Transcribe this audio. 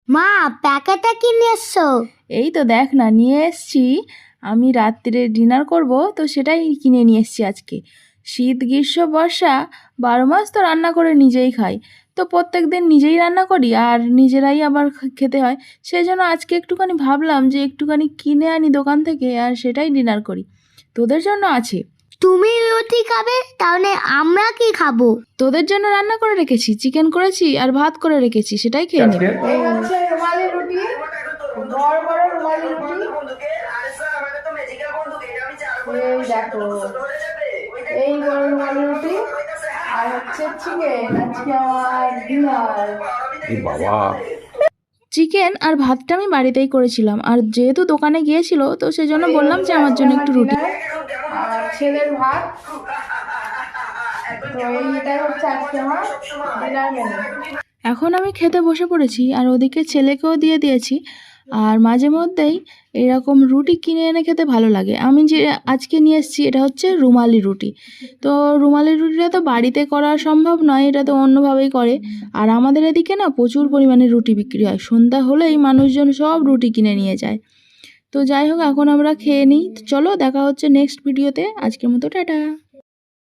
মা প্যাকেটটা কি নিয়ে এসছো? এই তো দেখ না, নিয়ে এসছি। আমি রাত্রে ডিনার করব, তো সেটাই কিনে নিয়ে এসছি আজকে। শীত গ্রীষ্ম বর্ষা 12 মাস তো রান্না করে নিজেই খাই। তো প্রত্যেক দিন নিজেই রান্না করি আর নিজেরাই আবার খেতে হয়। সেই জন্য আজকে একটুখানি ভাবলাম যে একটুখানি কিনে আনি দোকান থেকে আর সেটাই ডিনার করি। তোদের জন্য আছে। তুমি রুটি খাবে, তাহলে আমরা কি খাবো? তোদের জন্য রান্না করে রেখেছি, চিকেন করেছি আর ভাত করে রেখেছি, সেটাই খেয়ে নেব। রুমালি রুটি, বড় বড় রুমালি রুটি। এই দেখো, এই বড় রুমালি রুটি আর হচ্ছে চিকেন। আজকে আমার ডিনার। বাবা, চিকেন আর ভাতটা আমি বাড়িতেই করেছিলাম, আর যেহেতু দোকানে গিয়েছিল তো সেই জন্য বললাম যে আমার জন্য একটু রুটি আর ছেলের ভাত। তো এইটাই হচ্ছে আজকে আমার ডিনার মেনু। এখন আমি খেতে বসে পড়েছি আর ওদিকে ছেলেকেও দিয়ে দিয়েছি। আর মাঝে মধ্যেই এরকম রুটি কিনে এনে খেতে ভালো লাগে। আমি যে আজকে নিয়ে এসেছি এটা হচ্ছে রুমালি রুটি। তো রুমালি রুটিটা তো বাড়িতে করা সম্ভব নয়, এটা তো অন্যভাবেই করে। আর আমাদের এদিকে না প্রচুর পরিমাণে রুটি বিক্রি হয়, সন্ধ্যা হলেই মানুষজন সব রুটি কিনে নিয়ে যায়। তো যাই হোক, এখন আমরা খেয়ে নিই। চলো, দেখা হচ্ছে নেক্সট ভিডিওতে। আজকের মতো টাটা।